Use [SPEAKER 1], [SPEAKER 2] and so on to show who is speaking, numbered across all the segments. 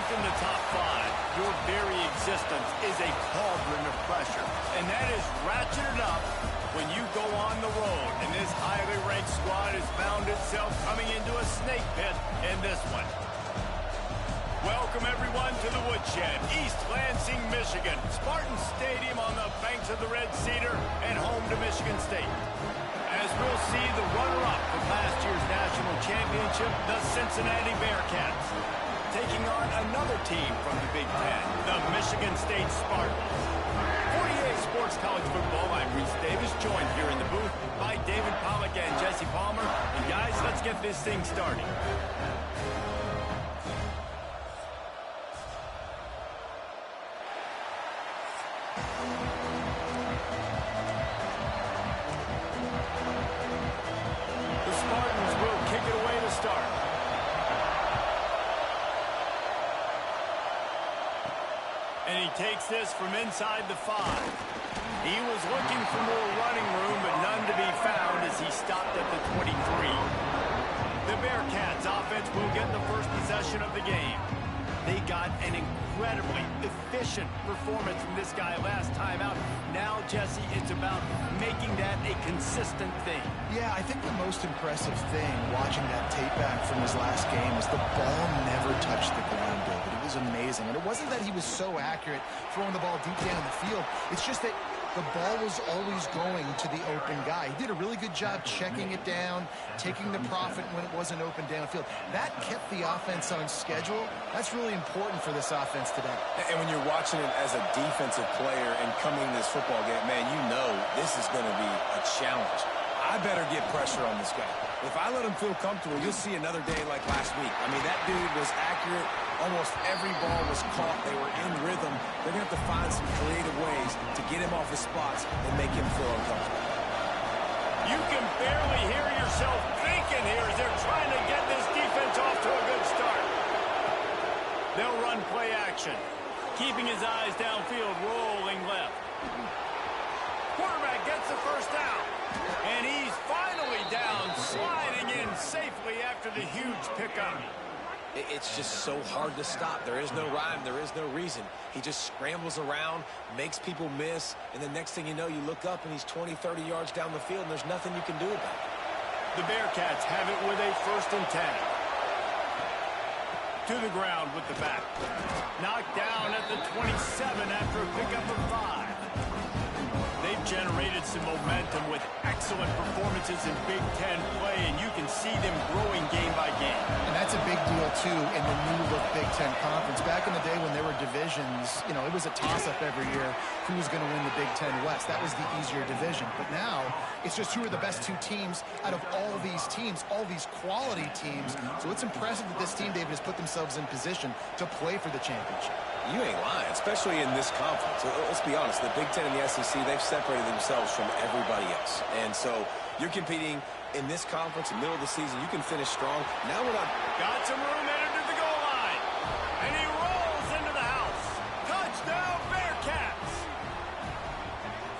[SPEAKER 1] Ranked in the top 5, your very existence is a cauldron of pressure. And that is ratcheted up when you go on the road. And this highly ranked squad has found itself coming into a snake pit in this one. Welcome, everyone, to the Woodshed, East Lansing, Michigan. Spartan Stadium on the banks of the Red Cedar and home to Michigan State. As we'll see the runner-up of last year's national championship, the Cincinnati Bearcats, taking on another team from the Big Ten, the Michigan State Spartans. 48 Sports College Football, I'm Reese Davis, joined here in the booth by David Pollack and Jesse Palmer. And guys, let's get this thing started. And he takes this from inside the 5. He was looking for more running room, but none to be found as he stopped at the 23. The Bearcats offense will get the first possession of the game. They got an incredibly efficient performance from this guy last time out. Now, Jesse, it's about making that a consistent thing.
[SPEAKER 2] Yeah, I think the most impressive thing watching that tape back from his last game is the ball never touched the ground, David. It was amazing. And it wasn't that he was so accurate throwing the ball deep down the field. It's just that the ball was always going to the open guy. He did a really good job checking it down, taking the profit when it wasn't open downfield. That kept the offense on schedule. That's really important for this offense today.
[SPEAKER 3] And when you're watching it as a defensive player and coming to this football game, man, you know this is going to be a challenge. I better get pressure on this guy. If I let him feel comfortable, you'll see another day like last week. I mean, that dude was accurate. Almost every ball was caught. They were in rhythm. They're going to have to find some creative ways to get him off his spots and make him feel uncomfortable.
[SPEAKER 1] You can barely hear yourself thinking here as they're trying to get this defense off to a good start. They'll run play action. Keeping his eyes downfield, rolling left. Quarterback gets the first down. And he's finally down, sliding in safely after the huge pickup.
[SPEAKER 3] It's just so hard to stop. There is no rhyme. There is no reason. He just scrambles around, makes people miss, and the next thing you know, you look up and he's 20, 30 yards down the field, and there's nothing you can do about it.
[SPEAKER 1] The Bearcats have it with a 1st and 10. To the ground with the back. Knocked down at the 27 after a pickup of 5. They've generated some momentum with excellent performances in Big Ten play, and you can see them growing game by game.
[SPEAKER 2] And that's a big deal, too, in the new-look Big Ten Conference. Back in the day when there were divisions, you know, it was a toss-up every year who was going to win the Big Ten West. That was the easier division. But now, it's just who are the best 2 teams out of all these teams, all these quality teams. So it's impressive that this team, David, has put themselves in position to play for the championship.
[SPEAKER 3] You ain't lying, especially in this conference. Let's be honest, the Big Ten and the SEC, they've separated themselves from everybody else. And so you're competing in this conference, in the middle of the season. You can finish strong. Now we're not...
[SPEAKER 1] Got some room headed to the goal line. And he rolls into the house. Touchdown, Bearcats!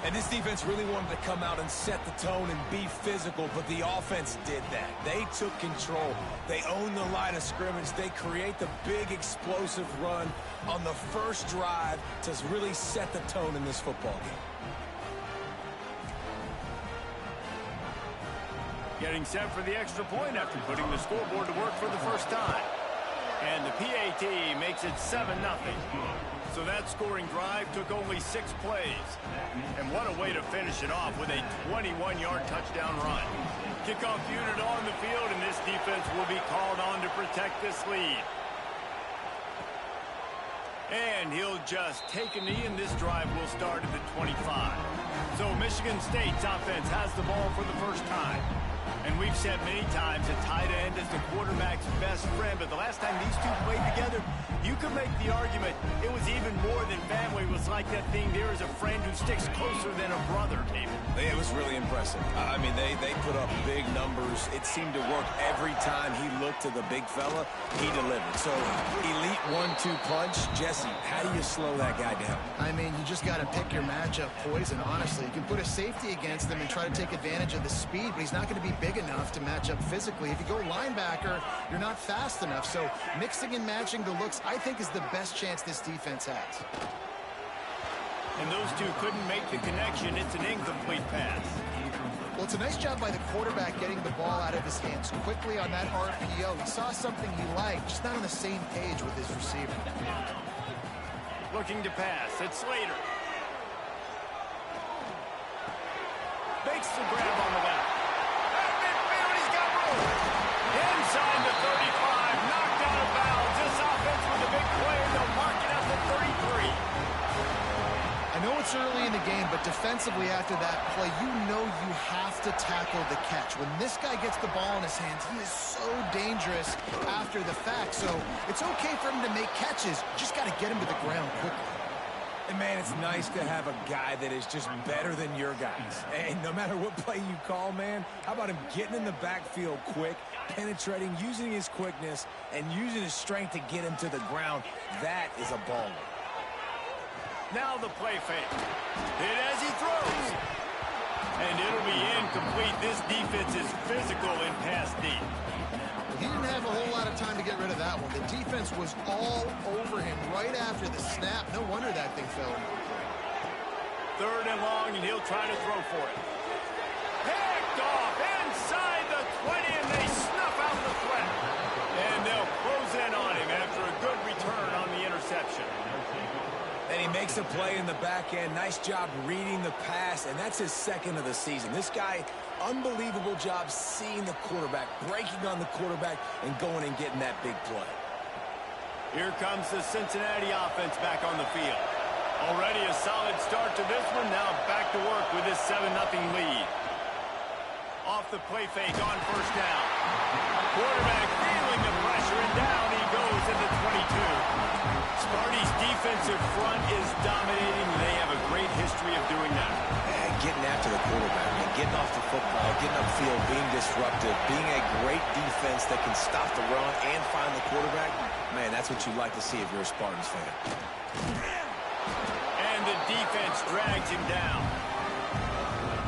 [SPEAKER 3] And this defense really wanted to come out and set the tone and be physical, but the offense did that. They took control. They owned the line of scrimmage. They create the big explosive run on the first drive to really set the tone in this football game.
[SPEAKER 1] Getting set for the extra point after putting the scoreboard to work for the first time. And the PAT makes it 7-0. So that scoring drive took only 6 plays. And what a way to finish it off with a 21-yard touchdown run. Kickoff unit on the field, and this defense will be called on to protect this lead. And he'll just take a knee, and this drive will start at the 25. So Michigan State's offense has the ball for the first time. And we've said many times a tight end is the quarterback's best friend, but the last time these two played together, you could make the argument it was even more than family. It was like that thing, there is a friend who sticks closer than a brother, David.
[SPEAKER 3] It was really impressive. I mean, they put up big numbers. It seemed to work every time he looked to the big fella. He delivered. So, elite 1-2 punch. Jesse, how do you slow that guy down?
[SPEAKER 2] I mean, you just got to pick your matchup poison, honestly. You can put a safety against him and try to take advantage of the speed, but he's not going to be big enough to match up physically. If you go linebacker, you're not fast enough. So, mixing and matching the the looks, I think is the best chance this defense has.
[SPEAKER 1] And those two couldn't make the connection. It's an incomplete pass.
[SPEAKER 2] Well, it's a nice job by the quarterback getting the ball out of his hands quickly on that RPO. He saw something he liked, just not on the same page with his receiver.
[SPEAKER 1] Looking to pass. It's Slater. Makes the grab on the left. At midfield, he's got room. Inside the 35, knocked out of bounds. This offense with a big play, and they'll mark it at the 33.
[SPEAKER 2] I know it's early in the game, but defensively after that play, you know you have to tackle the catch. When this guy gets the ball in his hands, he is so dangerous after the fact. So it's okay for him to make catches. You just got to get him to the ground quickly.
[SPEAKER 3] And, man, it's nice to have a guy that is just better than your guys. And no matter what play you call, man, how about him getting in the backfield quick, penetrating, using his quickness, and using his strength to get him to the ground? That is a baller.
[SPEAKER 1] Now the play fake. Hit as he throws. And it'll be incomplete. This defense is physical in pass deep.
[SPEAKER 2] He didn't have a whole lot of time to get rid of that one. The defense was all over him right after the snap. No wonder that thing fell.
[SPEAKER 1] Third and long, and he'll try to throw for it. Picked off inside the 20, and they snuff out the threat. And they'll close in on him after a good return on the interception.
[SPEAKER 3] And he makes a play in the back end. Nice job reading the pass, and that's his second of the season. This guy, unbelievable job seeing the quarterback, breaking on the quarterback, and going and getting that big play.
[SPEAKER 1] Here comes the Cincinnati offense back on the field. Already a solid start to this one. Now back to work with this 7-0 lead. Off the play fake on first down. Quarterback feeling the pressure, and down he goes at the 22. Sparty's defensive front is dominating. They have a great history of doing that.
[SPEAKER 3] And getting after the quarterback, man, getting off the football, getting upfield, being disruptive, being a great defense that can stop the run and find the quarterback. Man, that's what you like to see if you're a Spartans fan.
[SPEAKER 1] And the defense drags him down.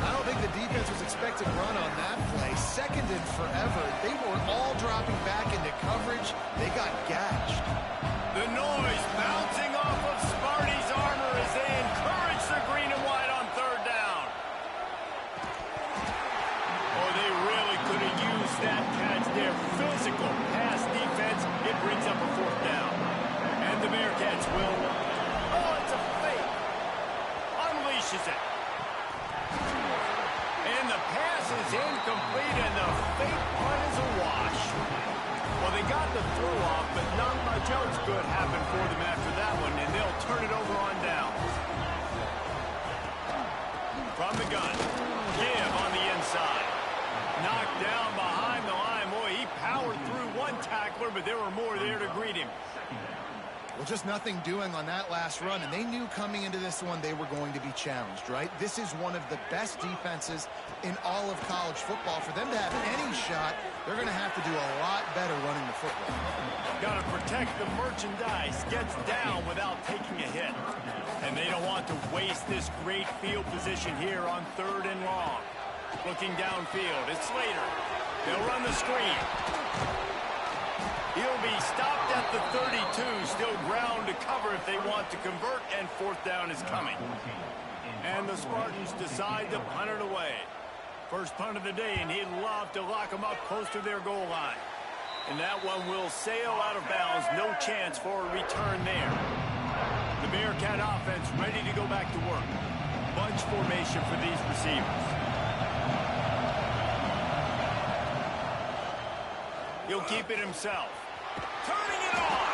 [SPEAKER 2] I don't think the defense was expecting to run on that play. Second and forever. They were all dropping back into coverage. They got gashed.
[SPEAKER 1] The noise bouncing off of Sparty's armor as they encourage the green and white on third down. Oh, they really could have used that catch there. Physical pass defense. It brings up a fourth down. And the Bearcats will. Oh, it's a fake. Unleashes it. And the pass is incomplete, and the fake punt is a wash. Well, they got the throw off, but not much else good happened for them after that one, and they'll turn it over on downs. From the gun, give on the inside. Knocked down behind the line. Boy, he powered through one tackler, but there were more there to greet him.
[SPEAKER 2] Well, just nothing doing on that last run, and they knew coming into this one they were going to be challenged, right? This is one of the best defenses in all of college football. For them to have any shot, they're going to have to do a lot better running the football.
[SPEAKER 1] Got to protect the merchandise. Gets down without taking a hit. And they don't want to waste this great field position here on third and long. Looking downfield, it's Slater. They'll run the screen. He'll be stopped at the 32, still ground to cover if they want to convert, and fourth down is coming. And the Spartans decide to punt it away. First punt of the day, and he'd love to lock them up close to their goal line. And that one will sail out of bounds. No chance for a return there. The Bearcat offense ready to go back to work. Bunch formation for these receivers. He'll keep it himself. Turning it on.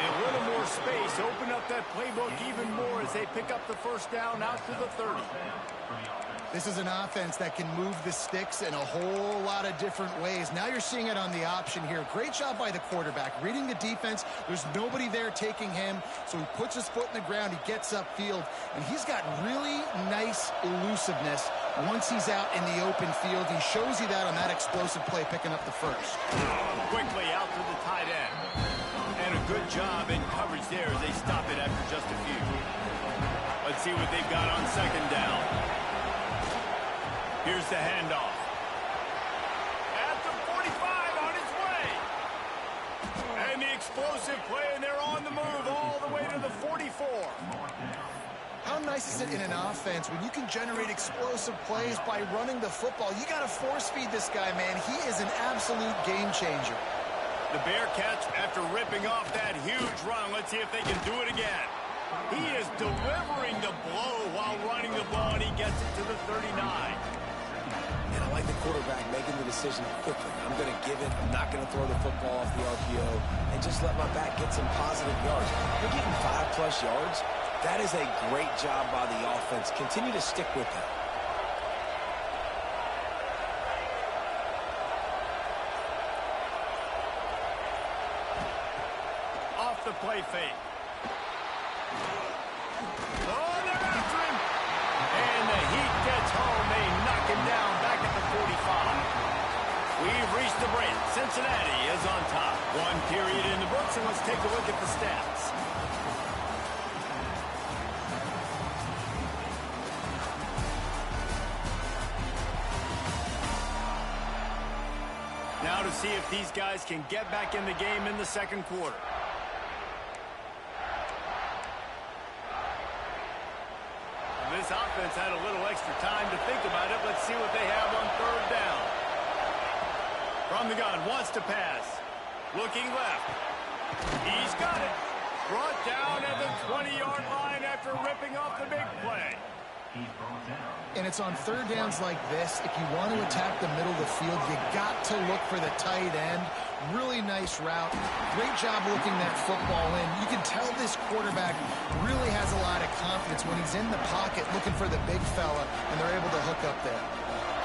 [SPEAKER 1] And a little more space. Open up that playbook even more as they pick up the first down out to the 30.
[SPEAKER 2] This is an offense that can move the sticks in a whole lot of different ways. Now you're seeing it on the option here. Great job by the quarterback. Reading the defense. There's nobody there taking him. So he puts his foot in the ground. He gets upfield. And he's got really nice elusiveness once he's out in the open field. He shows you that on that explosive play picking up the first.
[SPEAKER 1] Quickly out to the tight end. And a good job in coverage there as they stop it after just a few. Let's see what they've got on second down. Here's the handoff. At the 45 on his way. And the explosive play, and they're on the move all the way to the 44.
[SPEAKER 2] How nice is it in an offense when you can generate explosive plays by running the football? You got to force feed this guy, man. He is an absolute game changer.
[SPEAKER 1] The Bearcats, after ripping off that huge run, let's see if they can do it again. He is delivering the blow while running the ball, and he gets it to the 39.
[SPEAKER 3] And I like the quarterback making the decision quickly. I'm going to give it. I'm not going to throw the football off the RPO and just let my back get some positive yards. You're getting 5+ yards. That is a great job by the offense. Continue to stick with that.
[SPEAKER 1] Off the play fake. Oh, they're after him. And the heat gets home. They knock him down back at the 45. We've reached the break. Cincinnati is on top. One period in the books, and let's take a look at the stats. Now to see if these guys can get back in the game in the second quarter. This offense had a little extra time to think about it. Let's see what they have on third down. From the gun, wants to pass. Looking left. He's got it. Brought down at the 20-yard line after ripping off the big play.
[SPEAKER 2] And it's on third downs like this. If you want to attack the middle of the field, you got to look for the tight end. Really nice route. Great job looking that football in. You can tell this quarterback really has a lot of confidence when he's in the pocket looking for the big fella, and they're able to hook up there.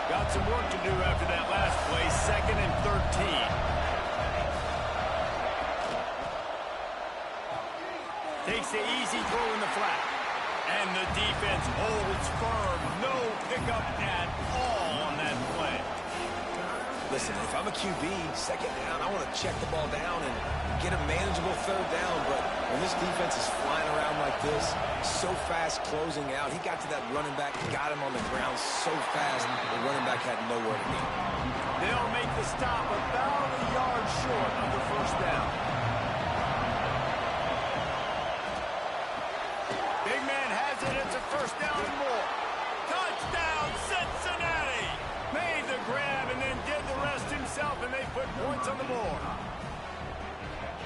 [SPEAKER 1] Got some work to do after that last play. 2nd and 13. Takes the easy throw in the flat. And the defense holds firm. No pickup at all on that play.
[SPEAKER 3] Listen, if I'm a QB, second down, I want to check the ball down and get a manageable third down. But when this defense is flying around like this, so fast closing out, he got to that running back, got him on the ground so fast, the running back had nowhere to go.
[SPEAKER 1] They'll make the stop about a yard short of the first down. Big man has it. It's a first down and more. Touchdown, Cincinnati! Made the grab and then did the rest himself, and they put points on the board.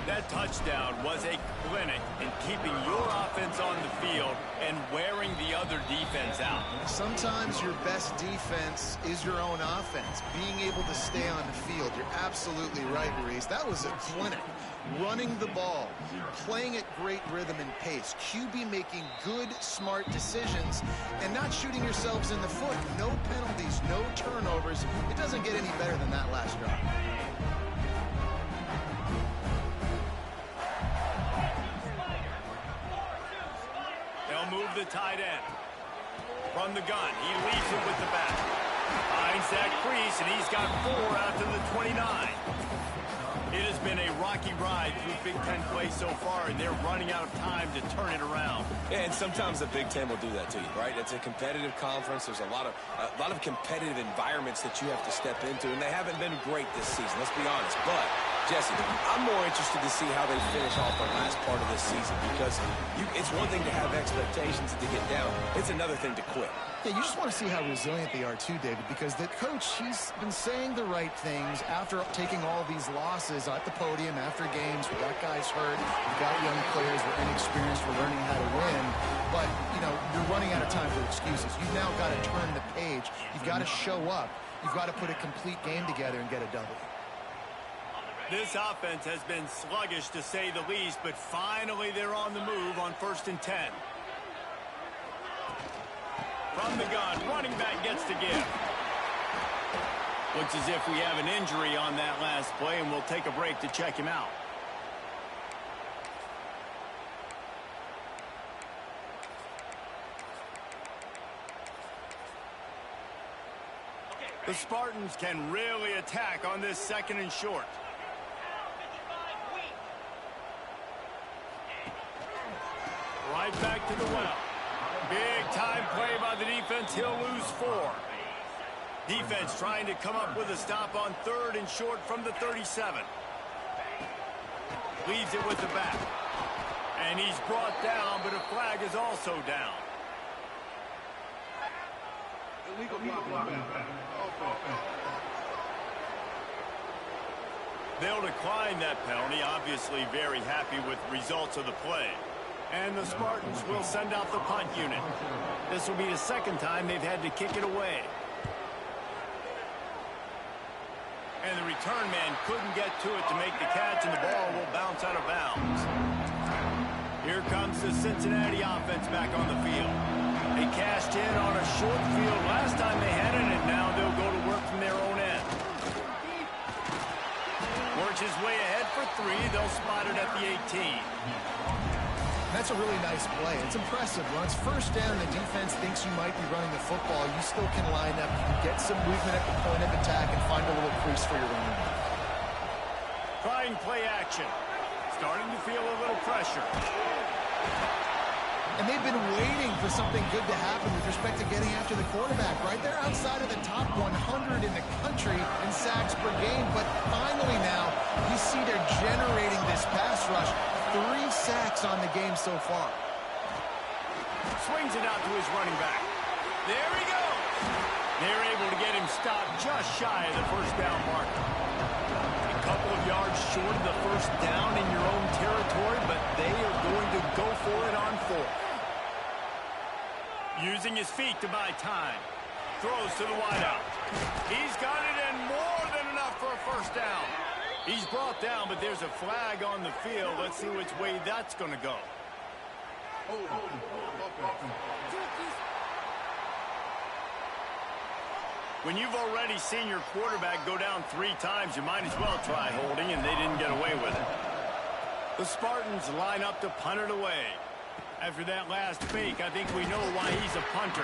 [SPEAKER 1] That touchdown was a clinic in keeping your offense on the field and wearing the other defense out.
[SPEAKER 2] Sometimes your best defense is your own offense. Being able to stay on the field. You're absolutely right, Reese. That was a clinic. Running the ball, playing at great rhythm and pace, QB making good, smart decisions, and not shooting yourselves in the foot. No penalties, no turnovers. It doesn't get any better than that last drive.
[SPEAKER 1] They'll move the tight end. From the gun, he leaves it with the back. Finds that crease, and he's got 4 out to the 29. It has been a rocky ride through Big Ten play so far, and they're running out of time to turn it around.
[SPEAKER 3] Yeah, and sometimes the Big Ten will do that to you, right? It's a competitive conference. There's a lot of competitive environments that you have to step into, and they haven't been great this season, let's be honest. But, Jesse, I'm more interested to see how they finish off the last part of this season, because it's one thing to have expectations and to get down. It's another thing to quit.
[SPEAKER 2] Yeah, you just want to see how resilient they are too, David, because the coach, he's been saying the right things after taking all these losses at the podium after games. We got guys hurt. We got young players. We're inexperienced. We're learning how to win. But, you know, you're running out of time for excuses. You've now got to turn the page. You've got to show up. You've got to put a complete game together and get a W.
[SPEAKER 1] This offense has been sluggish, to say the least, but finally they're on the move on 1st and 10. From the gun, running back gets to give. Looks as if we have an injury on that last play, and we'll take a break to check him out. The Spartans can really attack on this 2nd and short. Right back to the well. Big time play by the defense. He'll lose 4. Defense trying to come up with a stop on 3rd and short from the 37. Leaves it with the back. And he's brought down, but a flag is also down. They'll decline that penalty, obviously very happy with the results of the play. And the Spartans will send out the punt unit. This will be the second time they've had to kick it away. And the return man couldn't get to it to make the catch, and the ball will bounce out of bounds. Here comes the Cincinnati offense back on the field. They cashed in on a short field last time they had it, and now they'll go to work from their own end. Works his way ahead for 3. They'll spot it at the 18.
[SPEAKER 2] That's a really nice play. It's impressive. When it's first down, the defense thinks you might be running the football. You still can line up. You can get some movement at the point of attack and find a little crease for your running back.
[SPEAKER 1] Trying play action. Starting to feel a little pressure.
[SPEAKER 2] And they've been waiting for something good to happen with respect to getting after the quarterback, right? They're outside of the top 100 in the country in sacks per game, but finally now you see they're generating this pass rush. 3 sacks on the game so far.
[SPEAKER 1] Swings it out to his running back. There he goes. They're able to get him stopped just shy of the first down marker. A couple of yards short of the first down in your own territory, but they are going to go for it on 4. Using his feet to buy time. Throws to the wideout. He's got it, and more than enough for a first down. He's brought down, but there's a flag on the field. Let's see which way that's going to go. When you've already seen your quarterback go down 3 times, you might as well try holding, and they didn't get away with it. The Spartans line up to punt it away. After that last fake, I think we know why he's a punter.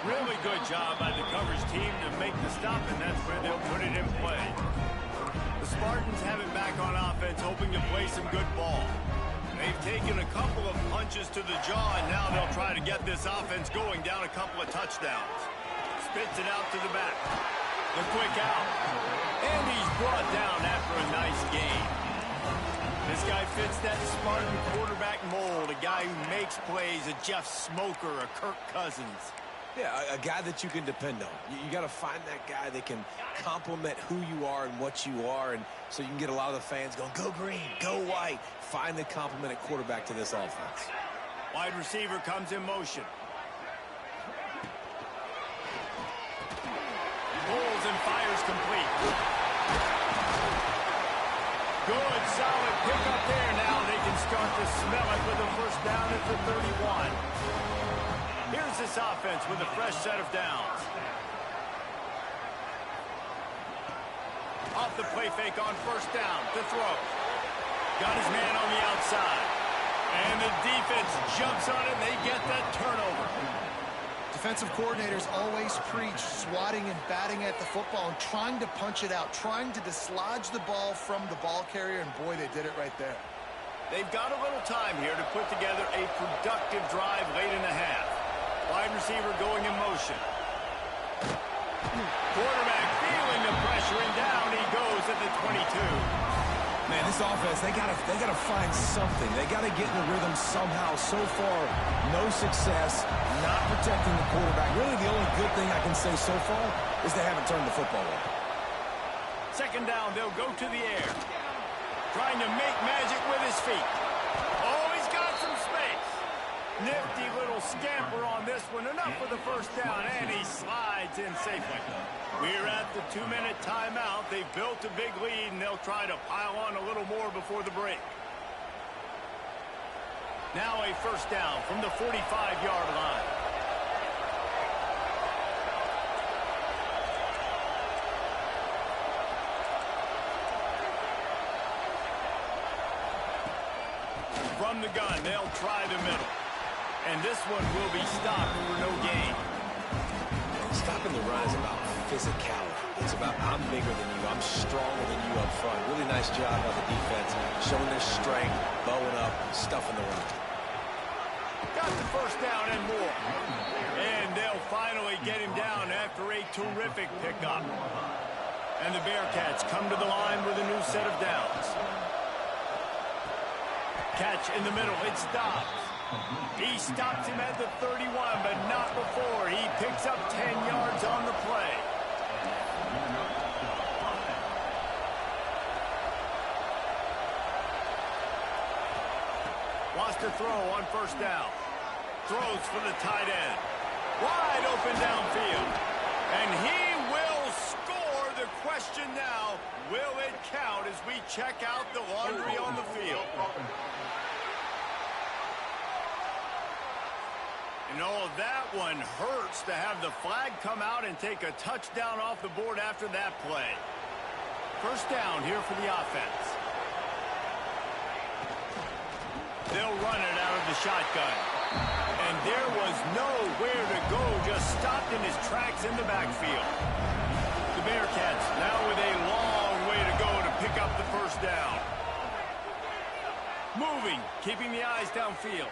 [SPEAKER 1] Really good job by the coverage team to make the stop, and that's where they'll put it in play. The Spartans have it back on offense, hoping to play some good ball. They've taken a couple of punches to the jaw, and now they'll try to get this offense going down a couple of touchdowns. Spits it out to the back. The quick out. And he's brought down after a nice gain. This guy fits that Spartan quarterback mold, a guy who makes plays, a Jeff Smoker, a Kirk Cousins.
[SPEAKER 3] Yeah, a guy that you can depend on. You got to find that guy that can complement who you are and what you are, and so you can get a lot of the fans going, go green, go white. Find the complement at quarterback to this offense.
[SPEAKER 1] Wide receiver comes in motion. Pulls and fires complete. Good, solid pickup there. Now they can start to smell it with a first down at the 31. Here's this offense with a fresh set of downs. Off the play fake on first down to throw. Got his man on the outside. And the defense jumps on it, and they get that turnover.
[SPEAKER 2] Defensive coordinators always preach swatting and batting at the football and trying to punch it out, trying to dislodge the ball from the ball carrier, and boy, they did it right there.
[SPEAKER 1] They've got a little time here to put together a productive drive late in the half. Wide receiver going in motion. Quarterback feeling the pressure, and down he goes at the 22.
[SPEAKER 3] Man, this offense, they gotta find something. They gotta get in the rhythm somehow. So far, no success, not protecting the quarterback. Really, the only good thing I can say so far is they haven't turned the football over.
[SPEAKER 1] Second down, they'll go to the air. Trying to make magic with his feet. Oh, he's got some space. Nifty little scamper on this one. Enough for the first down, and he slides in safely. We're at the 2-minute timeout. They've built a big lead, and they'll try to pile on a little more before the break. Now a first down from the 45-yard line. From the gun, they'll try the middle. And this one will be stopped for no gain.
[SPEAKER 3] Stopping the run is about physicality. It's about I'm bigger than you, I'm stronger than you up front. Really nice job by the defense, showing their strength, bowing up, stuffing the run.
[SPEAKER 1] Got the first down and more. And they'll finally get him down after a terrific pickup. And the Bearcats come to the line with a new set of downs. Catch in the middle. It's Dobbs. He stops him at the 31, but not before. He picks up 10 yards on the play. Wants to throw on first down. Throws for the tight end. Wide open downfield. And he will score. The question now, will it count as we check out the laundry on the field? You know, that one hurts to have the flag come out and take a touchdown off the board after that play. First down here for the offense. They'll run it out of the shotgun. And there was nowhere to go, just stopped in his tracks in the backfield. The Bearcats now with a long way to go to pick up the first down. Moving, keeping the eyes downfield.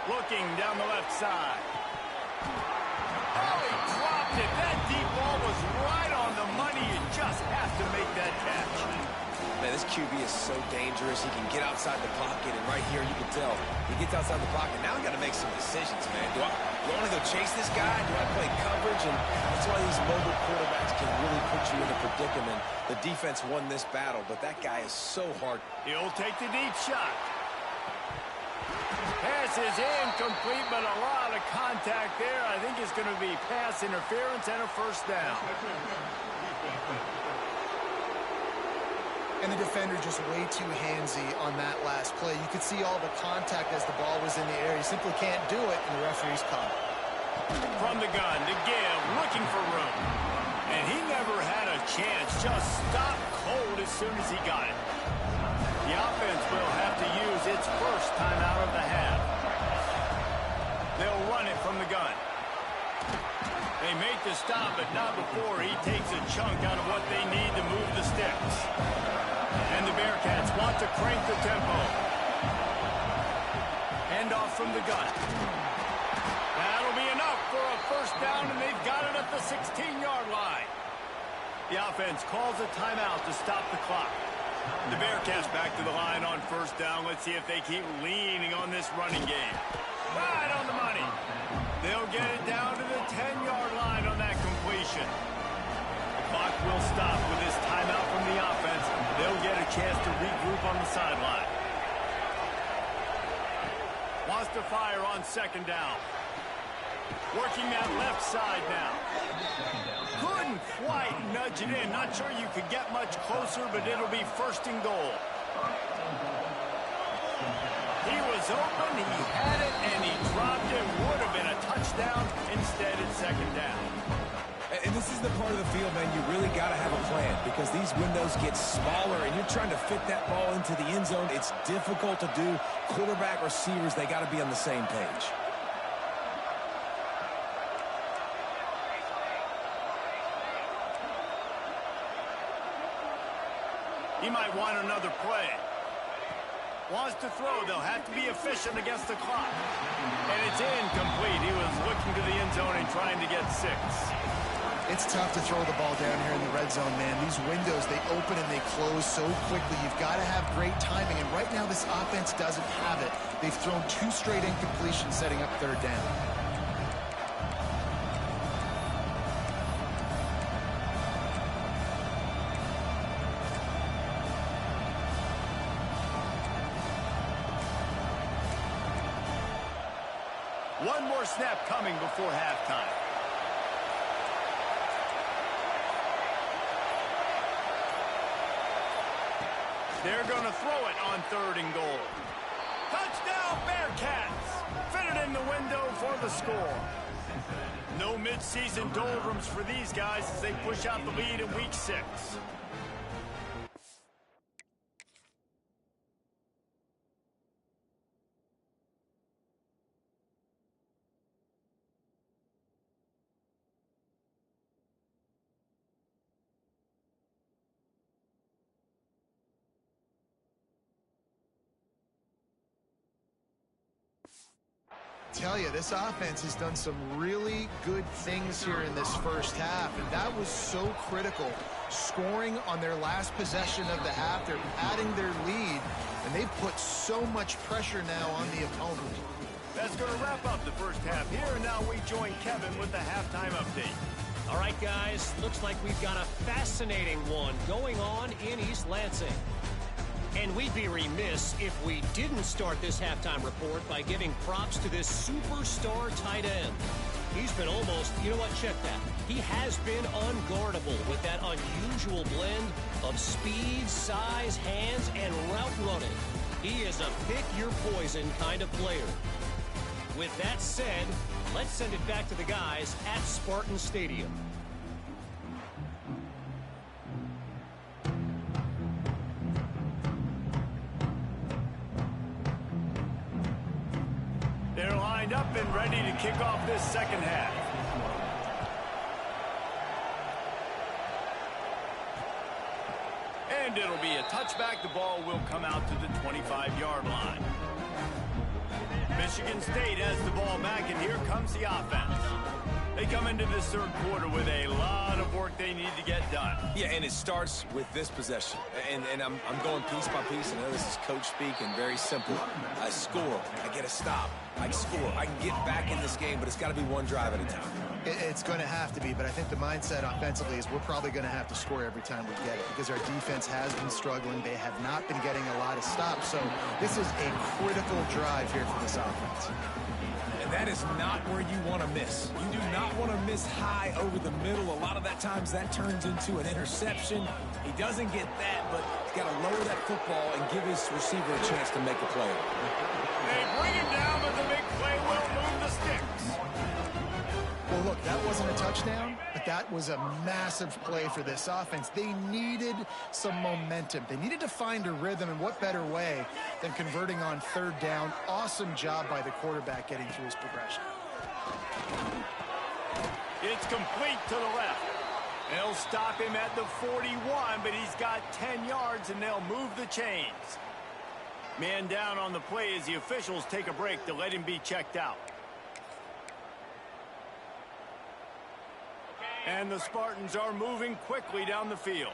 [SPEAKER 1] Looking down the left side. Oh, he dropped it. That deep ball was right on the money. You just have to make that catch.
[SPEAKER 3] Man, this QB is so dangerous. He can get outside the pocket, and right here you can tell he gets outside the pocket. Now we got to make some decisions, man. Do I want to go chase this guy? Do I play coverage? And that's why these mobile quarterbacks can really put you in a predicament. The defense won this battle, but that guy is so hard.
[SPEAKER 1] He'll take the deep shot. Pass is incomplete, but a lot of contact there. I think it's going to be pass interference and a first down.
[SPEAKER 2] And the defender just way too handsy on that last play. You could see all the contact as the ball was in the air. He simply can't do it, and the referee's caught.
[SPEAKER 1] From the gun to give, looking for room. And he never had a chance, just stopped cold as soon as he got it. The offense will have to use its first timeout of the half. They'll run it from the gun. They make the stop, but not before he takes a chunk out of what they need to move the sticks. And the Bearcats want to crank the tempo. Hand off from the gun. That'll be enough for a first down, and they've got it at the 16-yard line. The offense calls a timeout to stop the clock. The Bearcats back to the line on first down. Let's see if they keep leaning on this running game. Right on the money. They'll get it down to the 10-yard line on that completion. The clock will stop with this timeout from the offense. They'll get a chance to regroup on the sideline. Wants to fire on second down. Working that left side now. Couldn't quite nudge it in. Not sure you could get much closer, but it'll be first and goal. He was open, he had it, and he dropped it. Would have been a touchdown. Instead, it's second down.
[SPEAKER 3] And this is the part of the field, man, you really got to have a plan because these windows get smaller and you're trying to fit that ball into the end zone. It's difficult to do. Quarterback, receivers, they got to be on the same page.
[SPEAKER 1] He might want another play. Wants to throw. They'll have to be efficient against the clock. And it's incomplete. He was looking to the end zone and trying to get 6.
[SPEAKER 2] It's tough to throw the ball down here in the red zone, man. These windows, they open and they close so quickly. You've got to have great timing, and right now this offense doesn't have it. They've thrown 2 straight incompletions setting up third down.
[SPEAKER 1] One more snap coming before halftime. They're going to throw it on third and goal. Touchdown, Bearcats! Fit it in the window for the score. No mid-season doldrums for these guys as they push out the lead in Week 6.
[SPEAKER 2] tell you, this offense has done some really good things here in this first half, and that was so critical. Scoring on their last possession of the half, they're adding their lead, and they've put so much pressure now on the opponent.
[SPEAKER 1] That's going to wrap up the first half here, and now we join Kevin with the halftime update.
[SPEAKER 4] All right, guys, looks like we've got a fascinating one going on in East Lansing. And we'd be remiss if we didn't start this halftime report by giving props to this superstar tight end. He's been almost, you know what, check that. He has been unguardable with that unusual blend of speed, size, hands, and route running. He is a pick-your-poison kind of player. With that said, let's send it back to the guys at Spartan Stadium.
[SPEAKER 1] They're lined up and ready to kick off this second half. And it'll be a touchback. The ball will come out to the 25-yard line. Michigan State has the ball back, and here comes the offense. They come into this third quarter with a lot of work they need to get done.
[SPEAKER 3] Yeah, and it starts with this possession. And I'm going piece by piece. I know this is coach speak and very simple. I score. I get a stop. I score. I can get back in this game, but it's got to be one drive at a time.
[SPEAKER 2] It's going to have to be, but I think the mindset offensively is we're probably going to have to score every time we get it because our defense has been struggling. They have not been getting a lot of stops, so this is a critical drive here for this offense.
[SPEAKER 3] And that is not where you want to miss. You do not want to miss high over the middle. A lot of that times that turns into an interception. He doesn't get that, but he's got to lower that football and give his receiver a chance to make a play.
[SPEAKER 1] They bring him down, but the big play will move the sticks.
[SPEAKER 2] Well, look, that wasn't a touchdown, but that was a massive play for this offense. They needed some momentum. They needed to find a rhythm, and what better way than converting on third down. Awesome job by the quarterback getting through his progression.
[SPEAKER 1] It's complete to the left. They'll stop him at the 41, but he's got 10 yards, and they'll move the chains. Man down on the play as the officials take a break to let him be checked out. And the Spartans are moving quickly down the field.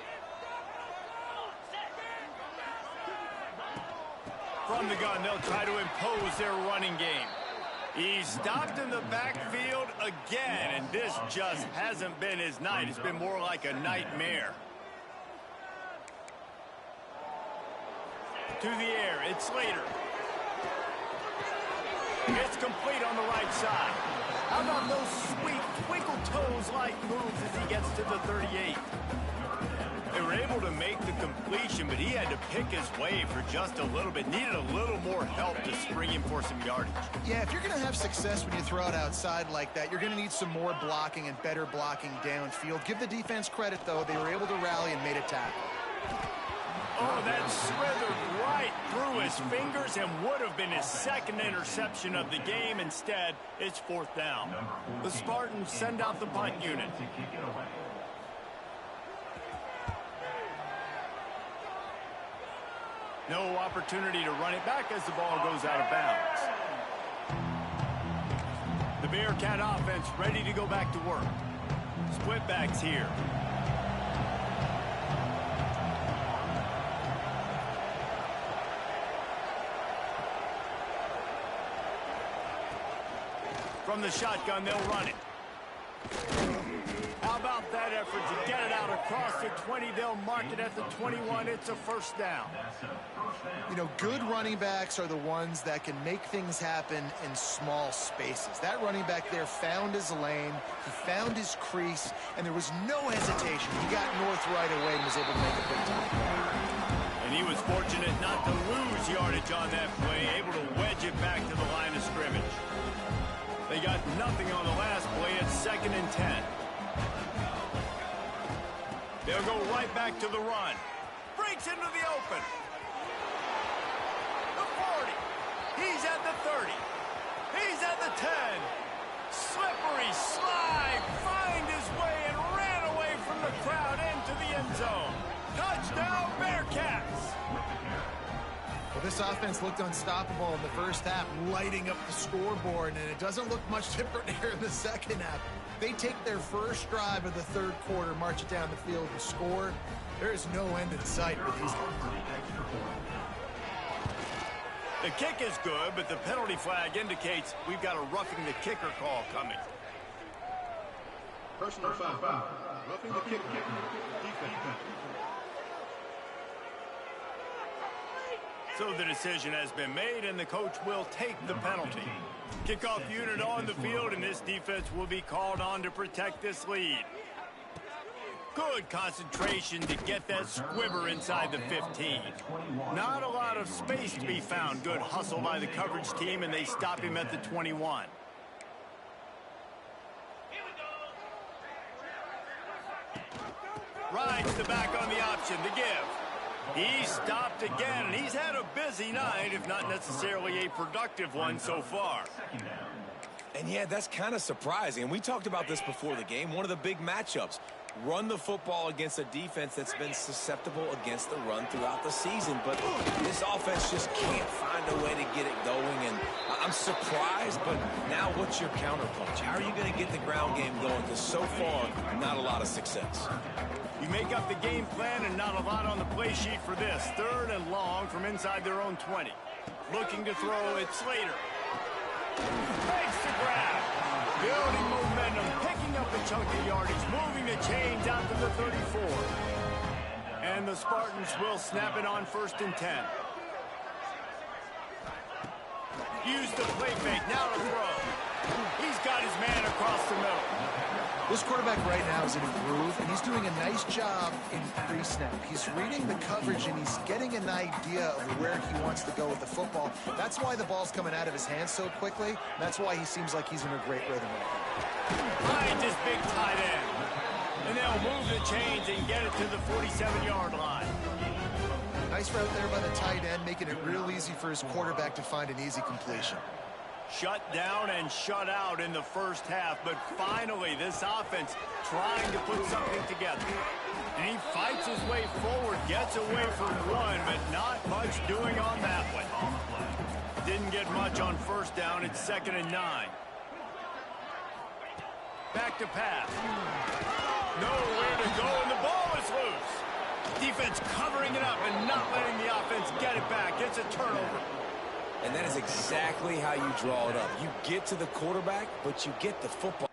[SPEAKER 1] From the gun, they'll try to impose their running game. He's stopped in the backfield again, and this just hasn't been his night. It's been more like a nightmare. To the air, it's Slater. It's complete on the right side. How about those sweet twinkle toes-like moves as he gets to the 38? They were able to make the completion, but he had to pick his way for just a little bit. Needed a little more help to spring him for some yardage.
[SPEAKER 2] Yeah, if you're going to have success when you throw it outside like that, you're going to need some more blocking and better blocking downfield. Give the defense credit, though. They were able to rally and made a tackle.
[SPEAKER 1] Oh, that slithered right through his fingers and would have been his second interception of the game. Instead, it's fourth down. The Spartans send out the punt unit. No opportunity to run it back as the ball goes out of bounds. The Bearcat offense ready to go back to work. Split backs here. From the shotgun, they'll run it. How about that effort to get it out across the 20? They'll mark it at the 21. It's a first down.
[SPEAKER 2] You know, good running backs are the ones that can make things happen in small spaces. That running back there found his lane, he found his crease, and there was no hesitation. He got north right away and was able to make a big time.
[SPEAKER 1] And he was fortunate not to lose yardage on that play, able to wedge it back to the line of scrimmage. They got nothing on the last play. It's 2nd and 10. They'll go right back to the run. Breaks into the open. The 40. He's at the 30. He's at the 10. Slippery slide. Find his way and ran away from the crowd into the end zone. Touchdown, Bearcats.
[SPEAKER 2] Well, this offense looked unstoppable in the first half, lighting up the scoreboard, and it doesn't look much different here in the second half. They take their first drive of the third quarter, march it down the field, and score. There is no end in sight for these guys.
[SPEAKER 1] The kick is good, but the penalty flag indicates we've got a roughing the kicker call coming.
[SPEAKER 5] Personal foul. Roughing the kicker. Defense.
[SPEAKER 1] So the decision has been made, and the coach will take the penalty. Kickoff unit on the field, and this defense will be called on to protect this lead. Good concentration to get that squibber inside the 15. Not a lot of space to be found. Good hustle by the coverage team, and they stop him at the 21. Rides the back on the option to give. He stopped again, and he's had a busy night, if not necessarily a productive one so far.
[SPEAKER 3] And yeah, that's kind of surprising. And we talked about this before the game. One of the big matchups. Run the football against a defense that's been susceptible against the run throughout the season. But this offense just can't find a way to get it going. And I'm surprised, but now what's your counterpunch? How are you going to get the ground game going? Because so far, not a lot of success.
[SPEAKER 1] You make up the game plan and not a lot on the play sheet for this. Third and long from inside their own 20. Looking to throw it, Slater. Fakes the grab. Building momentum, picking up a chunk of yardage, moving the chains out to the 34. And the Spartans will snap it on 1st and 10. Use the play fake, now to throw. He's got his man across the middle.
[SPEAKER 2] This quarterback right now is in a groove, and he's doing a nice job in pre-snap. He's reading the coverage, and he's getting an idea of where he wants to go with the football. That's why the ball's coming out of his hands so quickly. That's why he seems like he's in a great rhythm right now.
[SPEAKER 1] Finds his big tight end. And they'll move the chains and get it to the 47-yard line.
[SPEAKER 2] Nice route there by the tight end, making it real easy for his quarterback to find an easy completion.
[SPEAKER 1] Shut down and shut out in the first half, but finally this offense trying to put something together. And he fights his way forward, gets away from one, but not much doing on that one. Didn't get much on 1st down. It's 2nd and 9. Back to pass. Nowhere to go, and the ball is loose. Defense covering it up and not letting the offense get it back. It's a turnover.
[SPEAKER 3] And that is exactly how you draw it up. You get to the quarterback, but you get the football.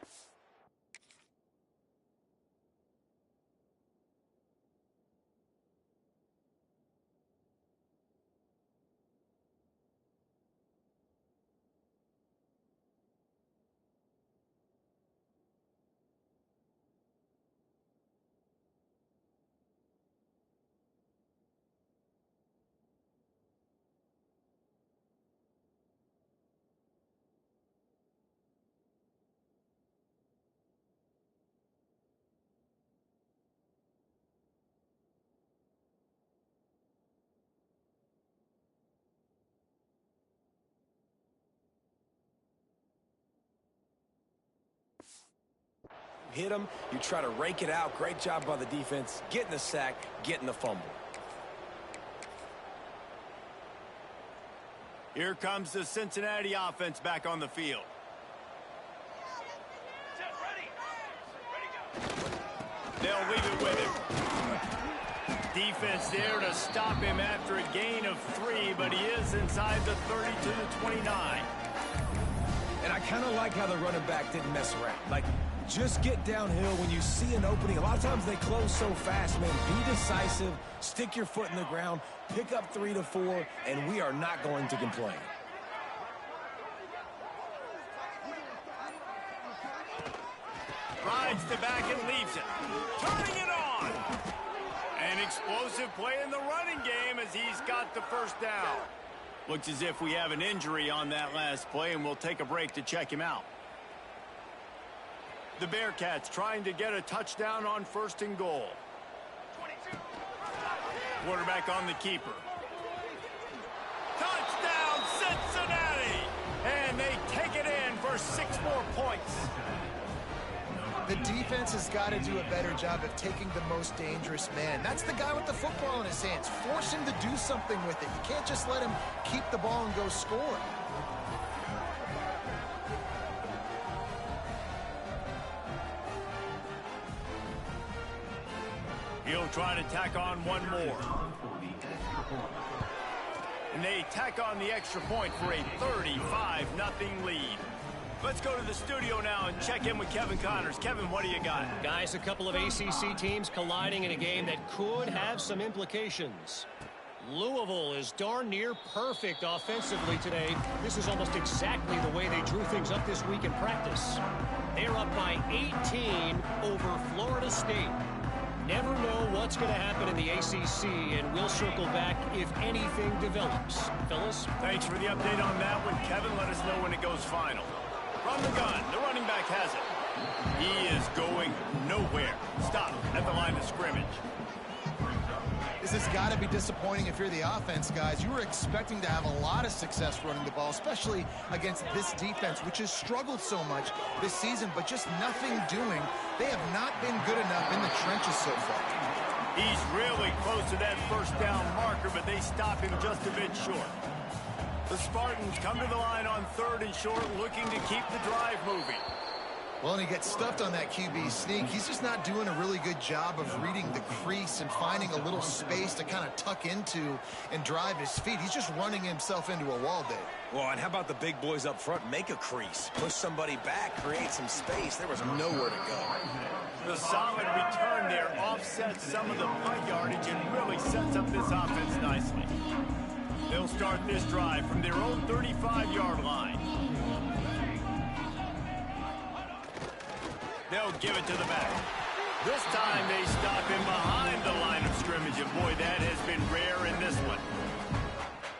[SPEAKER 3] Hit him, you try to rake it out. Great job by the defense, getting the sack, getting the fumble.
[SPEAKER 1] Here comes the Cincinnati offense back on the field. They'll leave it with him. Defense there to stop him after a gain of 3, but he is inside the 30 to the 29.
[SPEAKER 3] And I kind of like how the running back didn't mess around. Like, just get downhill when you see an opening. A lot of times they close so fast, man. Be decisive, stick your foot in the ground, pick up 3 to 4, and we are not going to complain.
[SPEAKER 1] Rides the back and leaves it. Turning it on. An explosive play in the running game as he's got the 1st down. Looks as if we have an injury on that last play, and we'll take a break to check him out. The Bearcats trying to get a touchdown on 1st and goal. Quarterback on the keeper. Touchdown, Cincinnati! And they take it in for 6 more points.
[SPEAKER 2] The defense has got to do a better job of taking the most dangerous man. That's the guy with the football in his hands. Force him to do something with it. You can't just let him keep the ball and go score.
[SPEAKER 1] He'll try to tack on one more. And they tack on the extra point for a 35-0 lead. Let's go to the studio now and check in with Kevin Connors. Kevin, what do you got?
[SPEAKER 4] Guys, a couple of ACC teams colliding in a game that could have some implications. Louisville is darn near perfect offensively today. This is almost exactly the way they drew things up this week in practice. They're up by 18 over Florida State. Never know what's going to happen in the ACC, and we'll circle back if anything develops. Fellas?
[SPEAKER 1] Thanks for the update on that one, Kevin. Let us know when it goes final. From the gun, the running back has it. He is going nowhere. Stop at the line of scrimmage.
[SPEAKER 2] This has got to be disappointing if you're the offense, guys. You were expecting to have a lot of success running the ball, especially against this defense, which has struggled so much this season, but just nothing doing. They have not been good enough in the trenches so far.
[SPEAKER 1] He's really close to that first down marker, but they stop him just a bit short. The Spartans come to the line on 3rd and short, looking to keep the drive moving.
[SPEAKER 2] Well, and he gets stuffed on that QB sneak. He's just not doing a really good job of reading the crease and finding a little space to kind of tuck into and drive his feet. He's just running himself into a wall, Dave.
[SPEAKER 3] Well, and how about the big boys up front? Make a crease. Push somebody back. Create some space. There was nowhere to go.
[SPEAKER 1] The solid return there offsets some of the punt yardage and really sets up this offense nicely. They'll start this drive from their own 35-yard line. They'll give it to the back. This time they stop him behind the line of scrimmage, and boy, that has been rare in this one.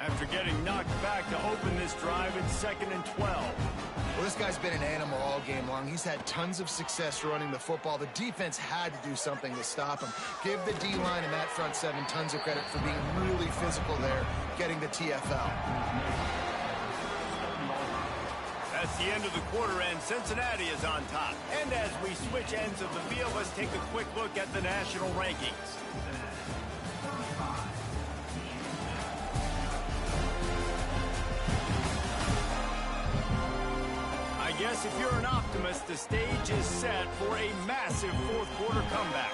[SPEAKER 1] After getting knocked back to open this drive in 2nd and 12.
[SPEAKER 2] Well, this guy's been an animal all game long. He's had tons of success running the football. The defense had to do something to stop him. Give the D-line and that front seven tons of credit for being really physical there, getting the TFL.
[SPEAKER 1] That's the end of the quarter, and Cincinnati is on top. And as we switch ends of the field, let's take a quick look at the national rankings. I guess if you're an optimist, the stage is set for a massive fourth quarter comeback.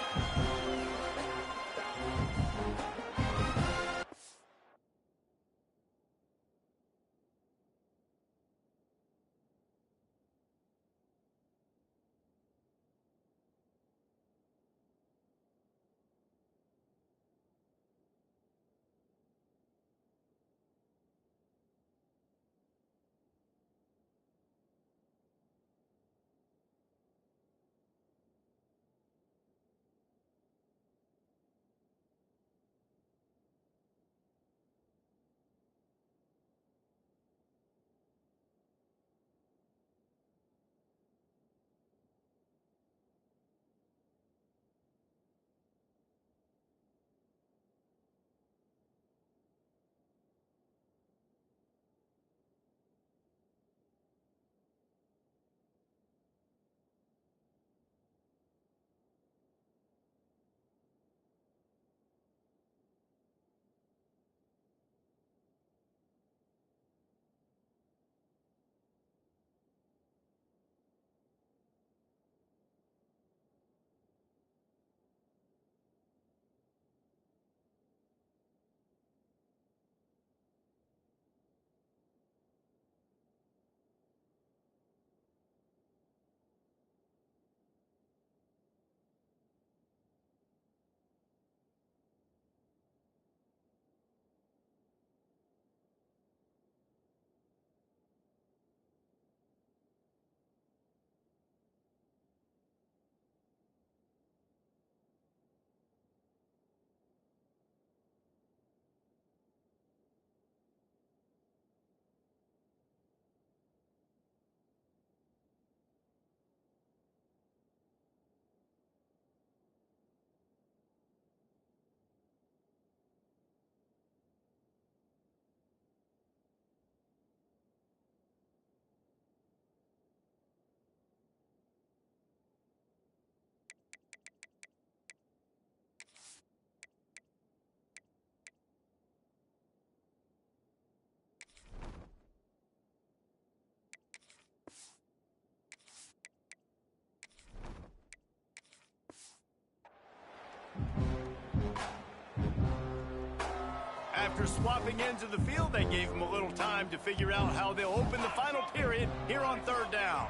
[SPEAKER 1] After swapping ends of the field, they gave him a little time to figure out how they'll open the final period here on third down.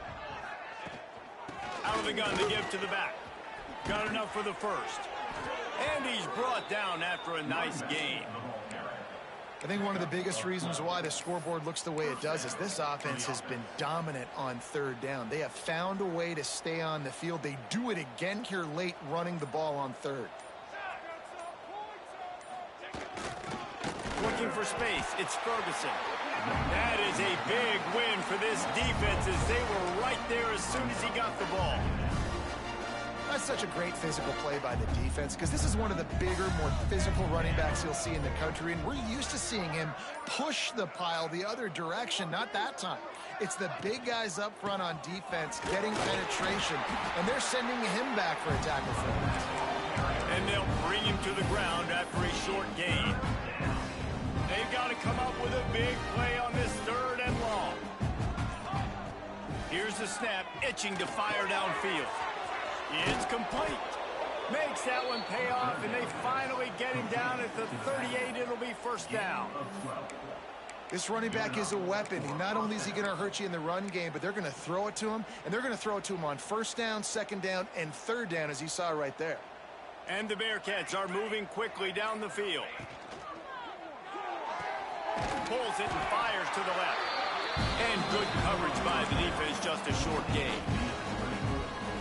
[SPEAKER 1] Out of the gun to give to the back. Got enough for the first. And he's brought down after a nice gain.
[SPEAKER 2] I think one of the biggest reasons why the scoreboard looks the way it does is this offense has been dominant on third down. They have found a way to stay on the field. They do it again here late, running the ball on third.
[SPEAKER 1] Looking for space, it's Ferguson. That is a big win for this defense as they were right there as soon as he got the ball.
[SPEAKER 2] That's such a great physical play by the defense because this is one of the bigger, more physical running backs you'll see in the country, and we're used to seeing him push the pile the other direction. Not that time. It's the big guys up front on defense getting penetration, and they're sending him back for a tackle for him.
[SPEAKER 1] And they'll bring him to the ground after a short gain. They've got to come up with a big play on this third and long. Here's the snap, itching to fire downfield. It's complete. Makes that one pay off, and they finally get him down at the 38. It'll be first down.
[SPEAKER 2] This running back is a weapon. Not only is he going to hurt you in the run game, but they're going to throw it to him, and they're going to throw it to him on first down, second down, and third down, as you saw right there.
[SPEAKER 1] And the Bearcats are moving quickly down the field. Pulls it and fires to the left. And good coverage by the defense, just a short gain.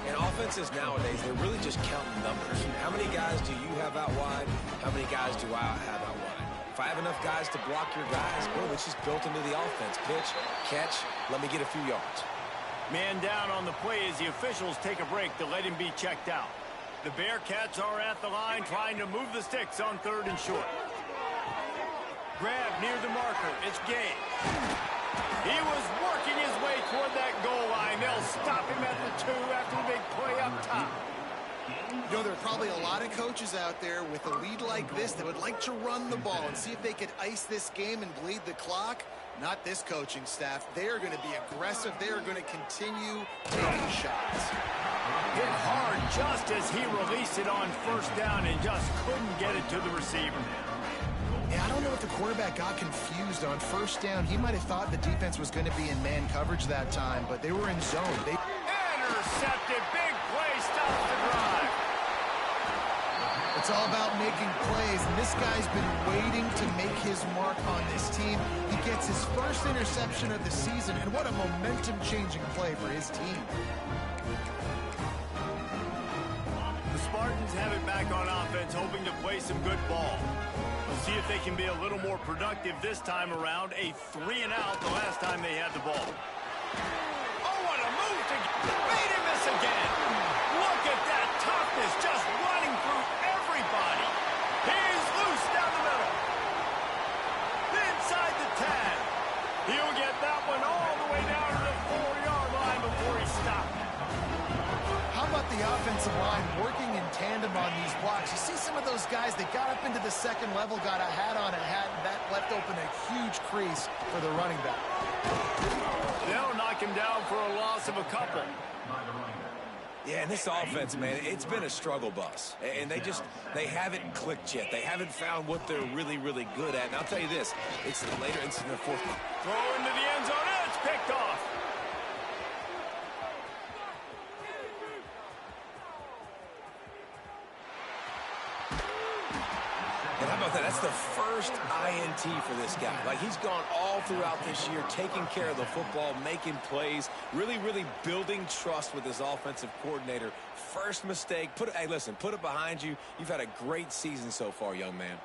[SPEAKER 3] And offenses nowadays, they're really just counting numbers. How many guys do you have out wide? How many guys do I have out wide? If I have enough guys to block your guys, boom, it's just built into the offense. Pitch, catch, let me get a few yards.
[SPEAKER 1] Man down on the play as the officials take a break to let him be checked out. The Bearcats are at the line trying to move the sticks on third and short. Grab near the marker. It's Gay. He was working his way toward that goal line. They'll stop him at the 2 after the big play up top.
[SPEAKER 2] You know, there are probably a lot of coaches out there with a lead like this that would like to run the ball and see if they could ice this game and bleed the clock. Not this coaching staff. They are going to be aggressive. They are going to continue taking shots.
[SPEAKER 1] Hit hard just as he released it on first down and just couldn't get it to the receiver.
[SPEAKER 2] Yeah, I don't know if the quarterback got confused on first down. He might have thought the defense was going to be in man coverage that time, but they were in zone.
[SPEAKER 1] Intercepted. Big play stops the drive.
[SPEAKER 2] It's all about making plays, and this guy's been waiting to make his mark on this team. He gets his first interception of the season, and what a momentum-changing play for his team.
[SPEAKER 1] The Spartans have it back on offense, hoping to play some good ball. We'll see if they can be a little more productive this time around. A 3-and-out the last time they had the ball. Oh, what a move to made him miss again. Look at that toughness, just running through everybody. He's loose down the middle. Inside the 10. He'll get that one all the way down to the 4-yard line before he stopped.
[SPEAKER 2] How about the offensive line working in tandem on these blocks? You see some of those guys that got up into the second level, got a hat on a hat, and that left open a huge crease for the running back.
[SPEAKER 1] They'll knock him down for a loss of a couple.
[SPEAKER 3] Yeah, and this offense, man, it's been a struggle bus. And they haven't clicked yet. They haven't found what they're really, really good at. And I'll tell you this, it's later into the fourth quarter.
[SPEAKER 1] Throw into the end zone, and it's picked off.
[SPEAKER 3] And how about that? That's the first INT for this guy. Like, he's gone all throughout this year, taking care of the football, making plays, really, really building trust with his offensive coordinator. First mistake. Hey, listen, put it behind you. You've had a great season so far, young man.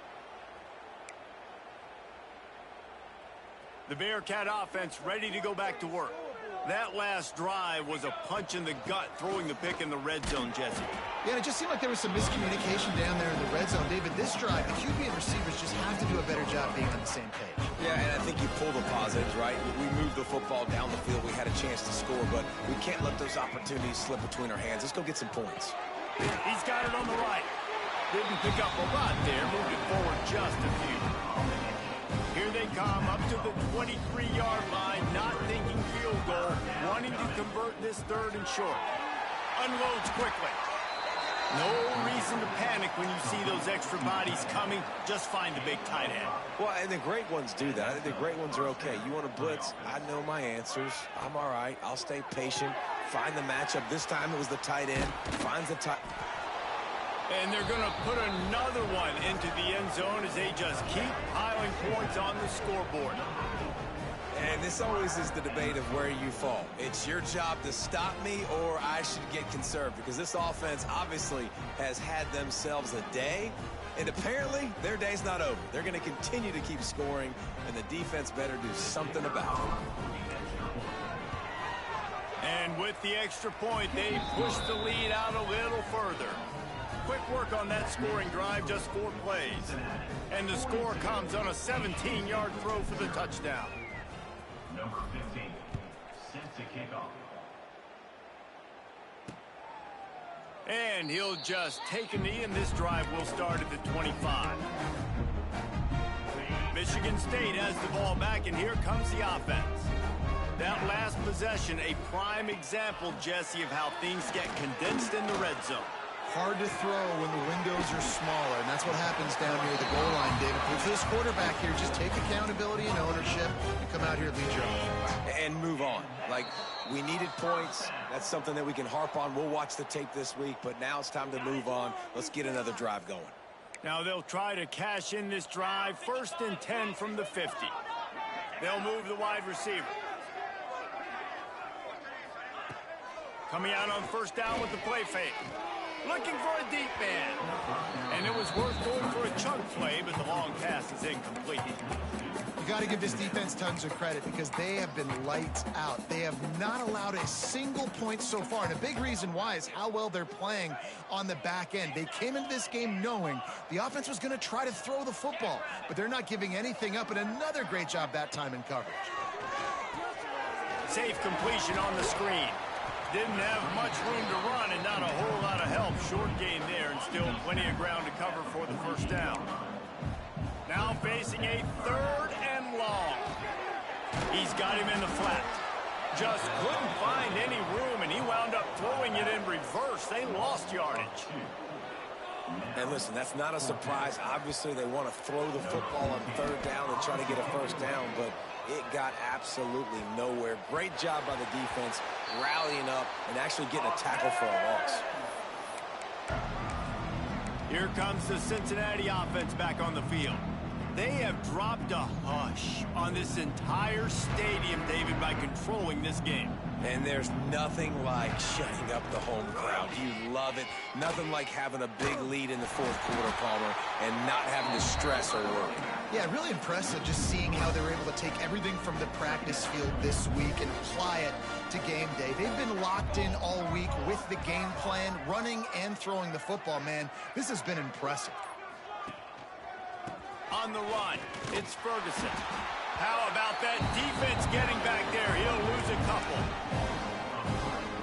[SPEAKER 1] The Bearcat offense ready to go back to work. That last drive was a punch in the gut, throwing the pick in the red zone, Jesse.
[SPEAKER 2] Yeah, and it just seemed like there was some miscommunication down there in the red zone. David, this drive, the QB and receivers just have to do a better job being on the same page.
[SPEAKER 3] Yeah, and I think you pull the positives, right? We moved the football down the field. We had a chance to score, but we can't let those opportunities slip between our hands. Let's go get some points.
[SPEAKER 1] He's got it on the right. Didn't pick up a lot there. Moved it forward just a few. Here they come up to the 23-yard line, not thinking field goal, wanting to convert this third and short. Unloads quickly. No reason to panic when you see those extra bodies coming. Just find the big tight end.
[SPEAKER 3] Well, and the great ones do that. I think the great ones are okay. You want to blitz? I know my answers. I'm all right. I'll stay patient. Find the matchup. This time it was the tight end. Finds the tight.
[SPEAKER 1] And they're going to put another one into the end zone as they just keep piling points on the scoreboard.
[SPEAKER 3] And this always is the debate of where you fall. It's your job to stop me, or I should get conserved, because this offense obviously has had themselves a day, and apparently their day's not over. They're going to continue to keep scoring, and the defense better do something about it.
[SPEAKER 1] And with the extra point, they push the lead out a little further. Quick work on that scoring drive, just 4 plays. And the score comes on a 17-yard throw for the touchdown.
[SPEAKER 5] Number 15, set to kick off.
[SPEAKER 1] And he'll just take a knee, and this drive will start at the 25. Michigan State has the ball back, and here comes the offense. That last possession, a prime example, Jesse, of how things get condensed in the red zone.
[SPEAKER 2] Hard to throw when the windows are smaller, and that's what happens down near the goal line, David. But for this quarterback here, just take accountability and ownership and come out here and lead your own.
[SPEAKER 3] And move on. Like, we needed points. That's something that we can harp on. We'll watch the tape this week, but now it's time to move on. Let's get another drive going.
[SPEAKER 1] Now they'll try to cash in this drive. 1st and 10 from the 50. They'll move the wide receiver. Coming out on 1st down with the play fake. Looking for a deep man. And it was worth going for a chunk play, but the long pass is incomplete.
[SPEAKER 2] You got to give this defense tons of credit because they have been lights out. They have not allowed a single point so far, and a big reason why is how well they're playing on the back end. They came into this game knowing the offense was going to try to throw the football, but they're not giving anything up, and another great job that time in coverage.
[SPEAKER 1] Safe completion on the screen. Didn't have much room to run and not a whole lot of help. Short gain there and still plenty of ground to cover for the 1st down. Now facing a 3rd and long. He's got him in the flat. Just couldn't find any room, and he wound up throwing it in reverse. They lost yardage.
[SPEAKER 3] And listen, that's not a surprise. Obviously, they want to throw the football on 3rd down and try to get a 1st down, but it got absolutely nowhere. Great job by the defense, rallying up and actually getting a tackle for a loss.
[SPEAKER 1] Here comes the Cincinnati offense back on the field. They have dropped a hush on this entire stadium, David, by controlling this game.
[SPEAKER 3] And there's nothing like shutting up the home crowd. You love it. Nothing like having a big lead in the 4th quarter, Palmer, and not having to stress or worry.
[SPEAKER 2] Yeah, really impressive just seeing how they were able to take everything from the practice field this week and apply it to game day. They've been locked in all week with the game plan, running and throwing the football, man. This has been impressive.
[SPEAKER 1] On the run, it's Ferguson. How about that defense getting back there? He'll lose a couple.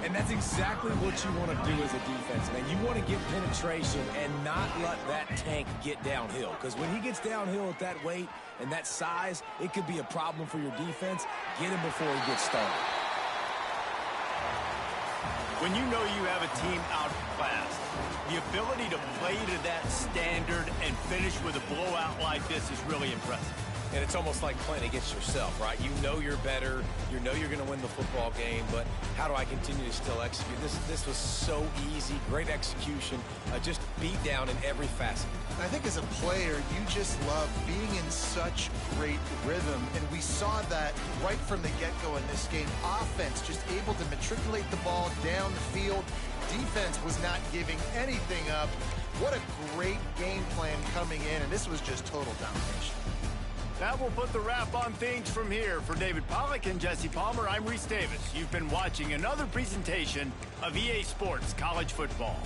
[SPEAKER 3] And that's exactly what you want to do as a defense, man. You want to get penetration and not let that tank get downhill. Because when he gets downhill at that weight and that size, it could be a problem for your defense. Get him before he gets started.
[SPEAKER 1] When you know you have a team outclassed, the ability to play to that standard and finish with a blowout like this is really impressive.
[SPEAKER 3] And it's almost like playing against yourself, right? You know you're better. You know you're going to win the football game, but how do I continue to still execute? This was so easy. Great execution. Just beat down in every facet.
[SPEAKER 2] I think as a player, you just love being in such great rhythm, and we saw that right from the get-go in this game. Offense just able to matriculate the ball down the field. Defense was not giving anything up. What a great game plan coming in, and this was just total domination.
[SPEAKER 1] That will put the wrap on things from here. For David Pollack and Jesse Palmer, I'm Reese Davis. You've been watching another presentation of EA Sports College Football.